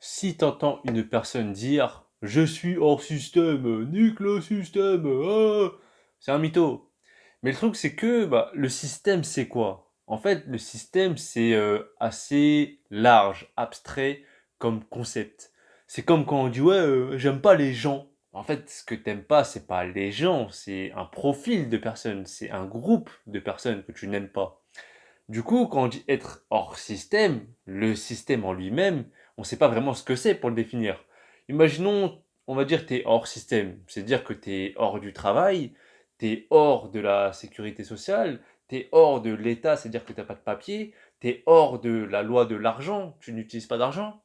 Si t'entends une personne dire «Je suis hors système, nique le système, ah!», c'est un mytho. Mais le truc, c'est que le système, c'est quoi? En fait, le système, c'est assez large, abstrait comme concept. C'est comme quand on dit «Ouais, j'aime pas les gens». En fait, ce que t'aimes pas, c'est pas les gens, c'est un profil de personnes, c'est un groupe de personnes que tu n'aimes pas. Du coup, quand on dit être hors système, le système en lui-même, on ne sait pas vraiment ce que c'est pour le définir. Imaginons, on va dire que tu es hors système, c'est-à-dire que tu es hors du travail, tu es hors de la sécurité sociale, tu es hors de l'État, c'est-à-dire que tu n'as pas de papier, tu es hors de la loi de l'argent, tu n'utilises pas d'argent.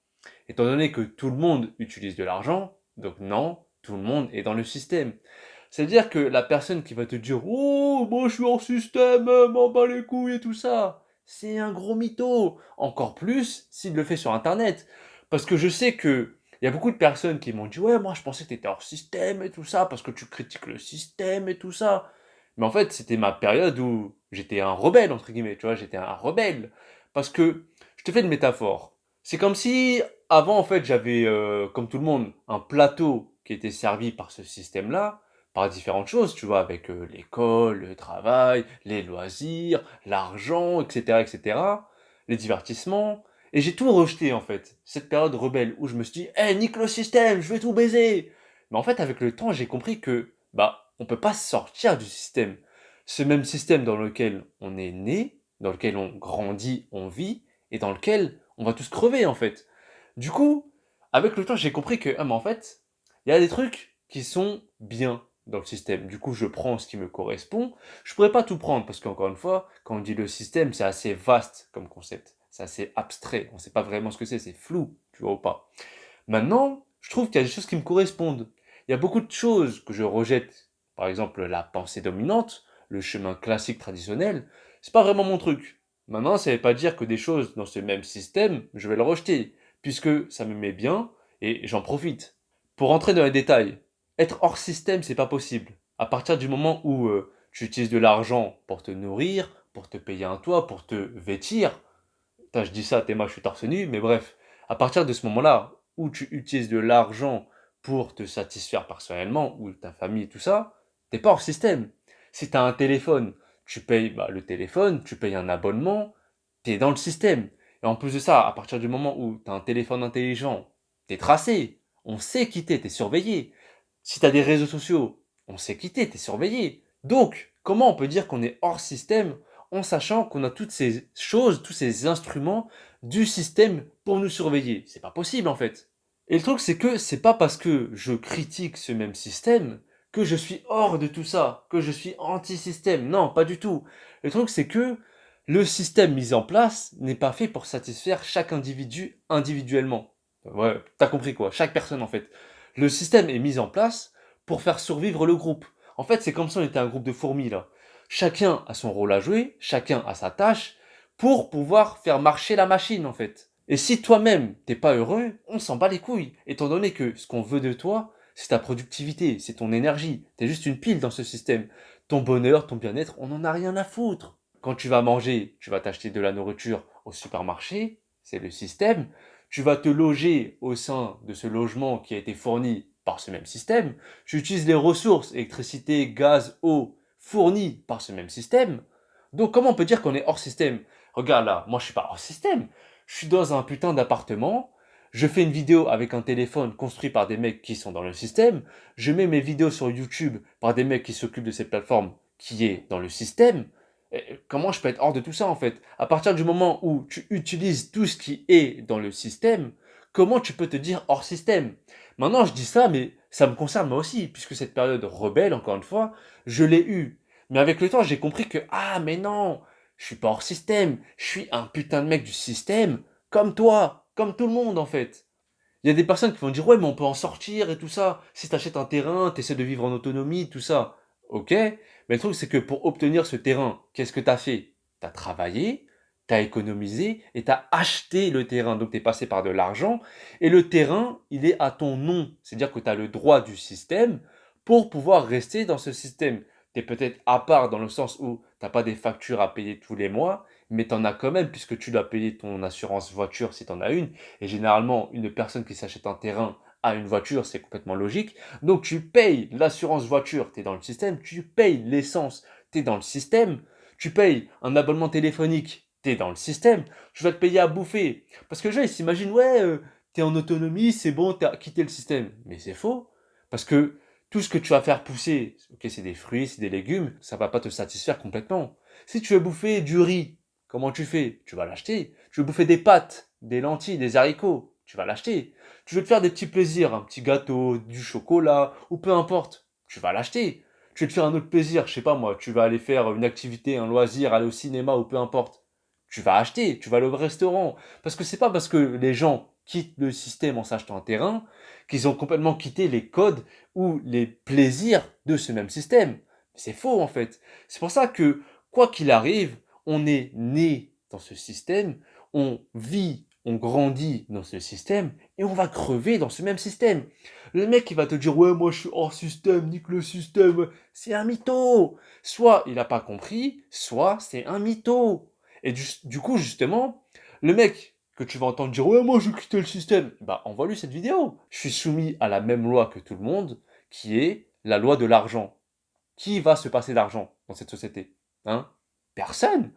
Étant donné que tout le monde utilise de l'argent, donc non, tout le monde est dans le système. C'est-à-dire que la personne qui va te dire «Oh, moi je suis hors système, m'en bats les couilles et tout ça», c'est un gros mytho. Encore plus s'il le fait sur internet. Parce que je sais que il y a beaucoup de personnes qui m'ont dit «Ouais, moi je pensais que tu étais hors système et tout ça, parce que tu critiques le système et tout ça». Mais en fait, c'était ma période où j'étais un rebelle, entre guillemets, tu vois, j'étais un rebelle. Parce que, je te fais une métaphore. C'est comme si, avant, en fait, j'avais, comme tout le monde, un plateau qui était servi par ce système-là, par différentes choses, tu vois, avec l'école, le travail, les loisirs, l'argent, etc., etc., les divertissements. Et j'ai tout rejeté, en fait. Cette période rebelle où je me suis dit, eh, nique le système, je vais tout baiser. Mais en fait, avec le temps, j'ai compris que, on peut pas sortir du système. Ce même système dans lequel on est né, dans lequel on grandit, on vit, et dans lequel on va tous crever, en fait. Du coup, avec le temps, j'ai compris que, mais en fait, il y a des trucs qui sont bien dans le système. Du coup, je prends ce qui me correspond. Je pourrais pas tout prendre parce qu'encore une fois, quand on dit le système, c'est assez vaste comme concept. C'est assez abstrait. On sait pas vraiment ce que c'est flou, tu vois ou pas. Maintenant, je trouve qu'il y a des choses qui me correspondent. Il y a beaucoup de choses que je rejette. Par exemple, la pensée dominante, le chemin classique traditionnel. C'est pas vraiment mon truc. Maintenant, ça ne veut pas dire que des choses dans ce même système, je vais le rejeter, puisque ça me met bien et j'en profite. Pour rentrer dans les détails, être hors système, c'est pas possible. À partir du moment où tu utilises de l'argent pour te nourrir, pour te payer un toit, pour te vêtir, putain, je dis ça, t'es je suis torse nu, mais bref, à partir de ce moment-là où tu utilises de l'argent pour te satisfaire personnellement, ou ta famille, tout ça, t'es pas hors système. Si t'as un téléphone, tu payes le téléphone, tu payes un abonnement, t'es dans le système. Et en plus de ça, à partir du moment où t'as un téléphone intelligent, t'es tracé, on sait qui t'es surveillé. Si t'as des réseaux sociaux, on sait qui t'es surveillé. Donc, comment on peut dire qu'on est hors système en sachant qu'on a toutes ces choses, tous ces instruments du système pour nous surveiller? C'est pas possible en fait. Et le truc, c'est que c'est pas parce que je critique ce même système que je suis hors de tout ça, que je suis anti-système. Non, pas du tout. Le truc, c'est que le système mis en place n'est pas fait pour satisfaire chaque individu individuellement. Ouais, t'as compris quoi, chaque personne en fait. Le système est mis en place pour faire survivre le groupe. En fait, c'est comme si on était un groupe de fourmis là. Chacun a son rôle à jouer, chacun a sa tâche pour pouvoir faire marcher la machine en fait. Et si toi-même t'es pas heureux, on s'en bat les couilles, étant donné que ce qu'on veut de toi, c'est ta productivité, c'est ton énergie. T'es juste une pile dans ce système. Ton bonheur, ton bien-être, on n'en a rien à foutre. Quand tu vas manger, tu vas t'acheter de la nourriture au supermarché, c'est le système. Tu vas te loger au sein de ce logement qui a été fourni par ce même système. Tu utilises les ressources, électricité, gaz, eau, fournies par ce même système. Donc comment on peut dire qu'on est hors système? Regarde là, moi je suis pas hors système. Je suis dans un putain d'appartement. Je fais une vidéo avec un téléphone construit par des mecs qui sont dans le système. Je mets mes vidéos sur YouTube par des mecs qui s'occupent de cette plateforme qui est dans le système. Comment je peux être hors de tout ça en fait? À partir du moment où tu utilises tout ce qui est dans le système, comment tu peux te dire hors système? Maintenant, je dis ça, mais ça me concerne moi aussi, puisque cette période rebelle, encore une fois, je l'ai eue. Mais avec le temps, j'ai compris que, ah, mais non, je suis pas hors système, je suis un putain de mec du système, comme toi, comme tout le monde en fait. Il y a des personnes qui vont dire, ouais, mais on peut en sortir et tout ça. Si t'achètes un terrain, t'essaies de vivre en autonomie, tout ça. Ok, mais le truc, c'est que pour obtenir ce terrain, qu'est-ce que t'as fait? T'as travaillé, t'as économisé et t'as acheté le terrain. Donc t'es passé par de l'argent et le terrain, il est à ton nom. C'est-à-dire que t'as le droit du système pour pouvoir rester dans ce système. T'es peut-être à part dans le sens où t'as pas des factures à payer tous les mois, mais t'en as quand même puisque tu dois payer ton assurance voiture si t'en as une. Et généralement, une personne qui s'achète un terrain a une voiture, c'est complètement logique. Donc tu payes l'assurance voiture, t'es dans le système. Tu payes l'essence, t'es dans le système. Tu payes un abonnement téléphonique, t'es dans le système. Tu vas te payer à bouffer. Parce que les gens, ils s'imaginent, ouais, t'es en autonomie, c'est bon, t'as quitté le système. Mais c'est faux. Parce que tout ce que tu vas faire pousser, ok, c'est des fruits, c'est des légumes, ça va pas te satisfaire complètement. Si tu veux bouffer du riz, comment tu fais? Tu vas l'acheter. Tu veux bouffer des pâtes, des lentilles, des haricots, tu vas l'acheter. Tu veux te faire des petits plaisirs, un petit gâteau, du chocolat, ou peu importe, tu vas l'acheter. Tu veux te faire un autre plaisir, je sais pas moi, tu vas aller faire une activité, un loisir, aller au cinéma ou peu importe. Tu vas acheter, tu vas aller au restaurant. Parce que c'est pas parce que les gens quittent le système en s'achetant un terrain qu'ils ont complètement quitté les codes ou les plaisirs de ce même système. C'est faux en fait. C'est pour ça que, quoi qu'il arrive, on est né dans ce système, on vit, on grandit dans ce système et on va crever dans ce même système. Le mec qui va te dire ouais moi je suis hors système, nique le système, c'est un mytho. Soit il n'a pas compris, soit c'est un mytho. Et du coup justement, le mec que tu vas entendre dire ouais moi je quitte le système, bah envoie-lui cette vidéo. Je suis soumis à la même loi que tout le monde, qui est la loi de l'argent. Qui va se passer d'argent dans cette société? Hein? Personne.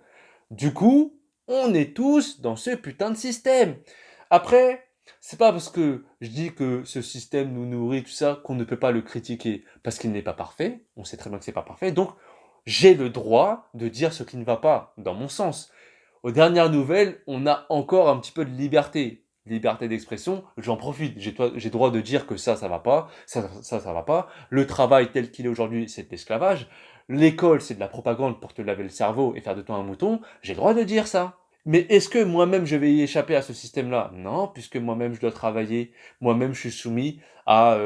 Du coup, on est tous dans ce putain de système. Après, c'est pas parce que je dis que ce système nous nourrit, tout ça, qu'on ne peut pas le critiquer. Parce qu'il n'est pas parfait. On sait très bien que c'est pas parfait. Donc, j'ai le droit de dire ce qui ne va pas, dans mon sens. Aux dernières nouvelles, on a encore un petit peu de liberté. Liberté d'expression, j'en profite. J'ai droit de dire que ça va pas, ça va pas. Le travail tel qu'il est aujourd'hui, c'est de l'esclavage. L'école, c'est de la propagande pour te laver le cerveau et faire de toi un mouton. J'ai le droit de dire ça. Mais est-ce que moi-même je vais y échapper à ce système-là? Non, puisque moi-même je dois travailler. Moi-même je suis soumis à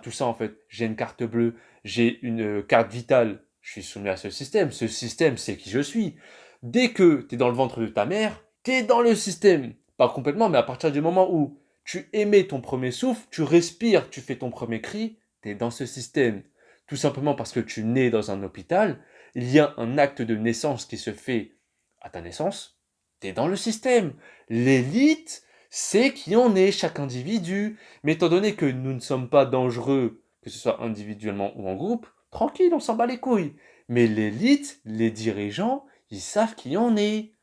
tout ça en fait. J'ai une carte bleue, j'ai une carte vitale. Je suis soumis à ce système. Ce système, c'est qui je suis. Dès que tu es dans le ventre de ta mère, tu es dans le système. Pas complètement, mais à partir du moment où tu émets ton premier souffle, tu respires, tu fais ton premier cri, tu es dans ce système. Tout simplement parce que tu nais dans un hôpital, il y a un acte de naissance qui se fait à ta naissance, tu es dans le système. L'élite, c'est qui en est chaque individu. Mais étant donné que nous ne sommes pas dangereux, que ce soit individuellement ou en groupe, tranquille, on s'en bat les couilles. Mais l'élite, les dirigeants, ils savent qui on est.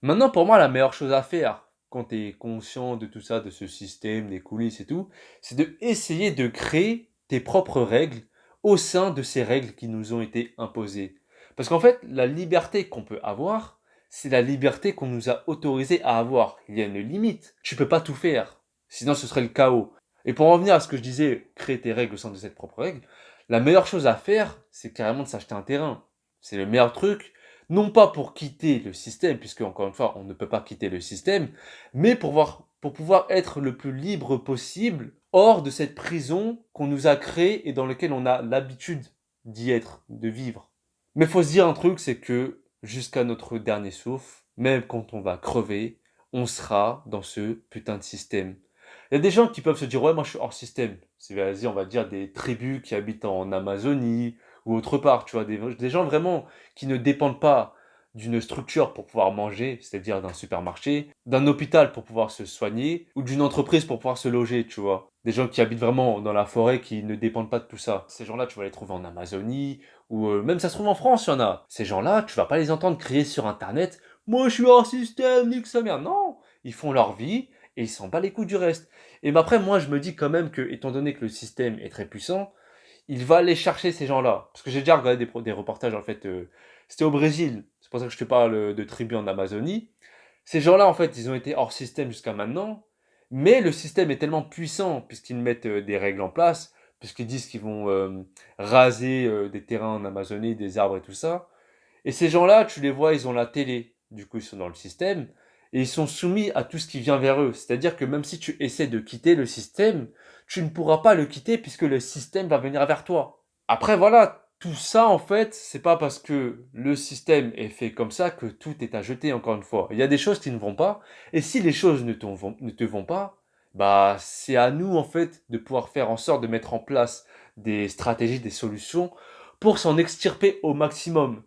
Maintenant, pour moi, la meilleure chose à faire, quand tu es conscient de tout ça, de ce système, des coulisses et tout, c'est de essayer de créer tes propres règles au sein de ces règles qui nous ont été imposées. Parce qu'en fait, la liberté qu'on peut avoir, c'est la liberté qu'on nous a autorisé à avoir. Il y a une limite. Tu peux pas tout faire. Sinon, ce serait le chaos. Et pour en revenir à ce que je disais, créer tes règles au sein de cette propre règle, la meilleure chose à faire, c'est carrément de s'acheter un terrain. C'est le meilleur truc, non pas pour quitter le système, puisque encore une fois, on ne peut pas quitter le système, mais pour pouvoir être le plus libre possible hors de cette prison qu'on nous a créée et dans laquelle on a l'habitude d'y être, de vivre. Mais faut se dire un truc, c'est que jusqu'à notre dernier souffle, même quand on va crever, on sera dans ce putain de système. Il y a des gens qui peuvent se dire, ouais, moi je suis hors système. C'est, vas-y, on va dire des tribus qui habitent en Amazonie ou autre part, tu vois, des gens vraiment qui ne dépendent pas d'une structure pour pouvoir manger, c'est-à-dire d'un supermarché, d'un hôpital pour pouvoir se soigner, ou d'une entreprise pour pouvoir se loger, tu vois. Des gens qui habitent vraiment dans la forêt, qui ne dépendent pas de tout ça. Ces gens-là, tu vas les trouver en Amazonie, ou même ça se trouve en France, il y en a. Ces gens-là, tu vas pas les entendre crier sur Internet, moi je suis hors système, nique sa mère. Non, ils font leur vie, et ils s'en battent les coups du reste. Et ben après, moi je me dis quand même que, étant donné que le système est très puissant, il va aller chercher ces gens-là. Parce que j'ai déjà regardé des reportages, en fait, c'était au Brésil. C'est pour ça que je te parle de tribus en Amazonie. Ces gens-là, en fait, ils ont été hors système jusqu'à maintenant. Mais le système est tellement puissant, puisqu'ils mettent des règles en place, puisqu'ils disent qu'ils vont raser des terrains en Amazonie, des arbres et tout ça. Et ces gens-là, tu les vois, ils ont la télé. Du coup, ils sont dans le système. Et ils sont soumis à tout ce qui vient vers eux. C'est-à-dire que même si tu essaies de quitter le système, tu ne pourras pas le quitter puisque le système va venir vers toi. Après, voilà, tout ça, en fait, c'est pas parce que le système est fait comme ça que tout est à jeter, encore une fois. Il y a des choses qui ne vont pas. Et si les choses ne te vont pas, bah, c'est à nous, en fait, de pouvoir faire en sorte de mettre en place des stratégies, des solutions pour s'en extirper au maximum.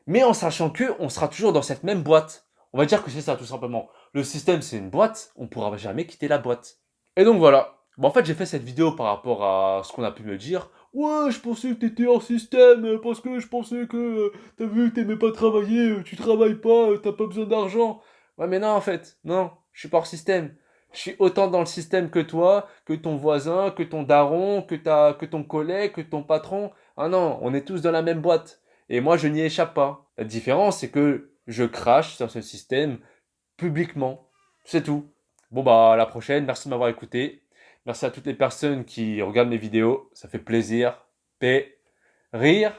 mais en sachant que on sera toujours dans cette même boîte. On va dire que c'est ça, tout simplement. Le système, c'est une boîte, on ne pourra jamais quitter la boîte. Et donc voilà. Bon, en fait, j'ai fait cette vidéo par rapport à ce qu'on a pu me dire. Ouais, je pensais que t'étais hors système, parce que je pensais que, t'as vu, t'aimais pas travailler, tu travailles pas, t'as pas besoin d'argent. Ouais, mais non, en fait, non, je suis pas hors système. Je suis autant dans le système que toi, que ton voisin, que ton daron, que ton collègue, que ton patron. Ah non, on est tous dans la même boîte. Et moi, je n'y échappe pas. La différence, c'est que je crache sur ce système publiquement. C'est tout. Bon, bah, à la prochaine. Merci de m'avoir écouté. Merci à toutes les personnes qui regardent mes vidéos. Ça fait plaisir. Paix, rire,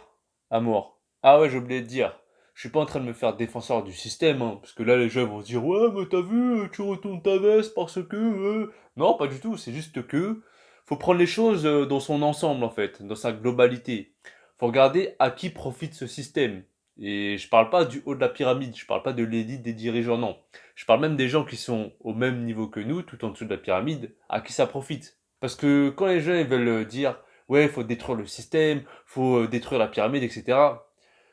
amour. Ah ouais, j'ai oublié de dire. Je suis pas en train de me faire défenseur du système, hein, parce que là, les gens vont se dire, ouais, mais t'as vu, tu retournes ta veste parce que... Non, pas du tout. C'est juste que faut prendre les choses dans son ensemble, en fait, dans sa globalité. Faut regarder à qui profite ce système. Et je parle pas du haut de la pyramide, je parle pas de l'élite des dirigeants, non. Je parle même des gens qui sont au même niveau que nous, tout en dessous de la pyramide, à qui ça profite. Parce que quand les gens ils veulent dire, ouais, il faut détruire le système, faut détruire la pyramide, etc.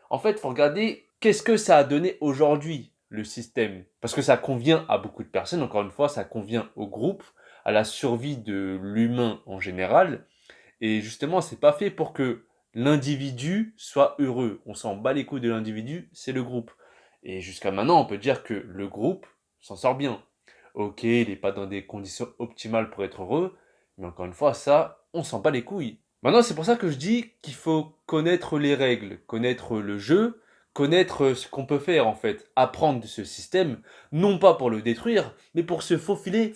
En fait, il faut regarder qu'est-ce que ça a donné aujourd'hui, le système. Parce que ça convient à beaucoup de personnes, encore une fois, ça convient au groupe, à la survie de l'humain en général. Et justement, c'est pas fait pour que l'individu soit heureux. On s'en bat les couilles de l'individu, c'est le groupe. Et jusqu'à maintenant, on peut dire que le groupe s'en sort bien. Ok, il n'est pas dans des conditions optimales pour être heureux, mais encore une fois, ça, on s'en bat les couilles. Maintenant, c'est pour ça que je dis qu'il faut connaître les règles, connaître le jeu, connaître ce qu'on peut faire en fait, apprendre de ce système, non pas pour le détruire, mais pour se faufiler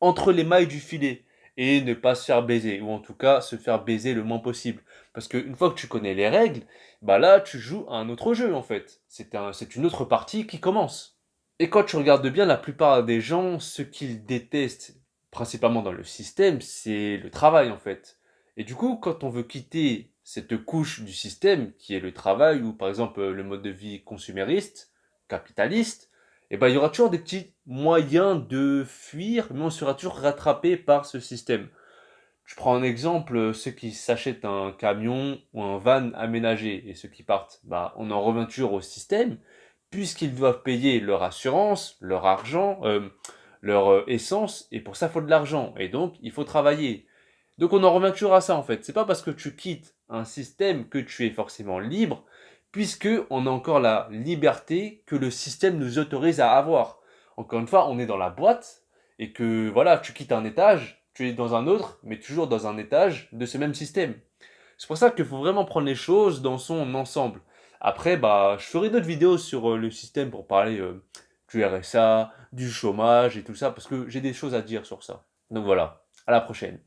entre les mailles du filet et ne pas se faire baiser, ou en tout cas se faire baiser le moins possible. Parce qu'une fois que tu connais les règles, bah là tu joues à un autre jeu en fait. C'est une autre partie qui commence. Et quand tu regardes bien, la plupart des gens, ce qu'ils détestent principalement dans le système, c'est le travail en fait. Et du coup, quand on veut quitter cette couche du système, qui est le travail, ou par exemple le mode de vie consumériste, capitaliste, et ben il y aura toujours des petits moyens de fuir, mais on sera toujours rattrapé par ce système. Je prends un exemple, ceux qui s'achètent un camion ou un van aménagé et ceux qui partent, bah, on en revient toujours au système, puisqu'ils doivent payer leur assurance, leur argent, leur essence, et pour ça, il faut de l'argent, et donc il faut travailler. Donc on en revient toujours à ça en fait. C'est pas parce que tu quittes un système que tu es forcément libre, puisque on a encore la liberté que le système nous autorise à avoir. Encore une fois, on est dans la boîte et que voilà, tu quittes un étage, tu es dans un autre, mais toujours dans un étage de ce même système. C'est pour ça qu'il faut vraiment prendre les choses dans son ensemble. Après, bah, je ferai d'autres vidéos sur le système pour parler du RSA, du chômage et tout ça, parce que j'ai des choses à dire sur ça. Donc voilà, à la prochaine.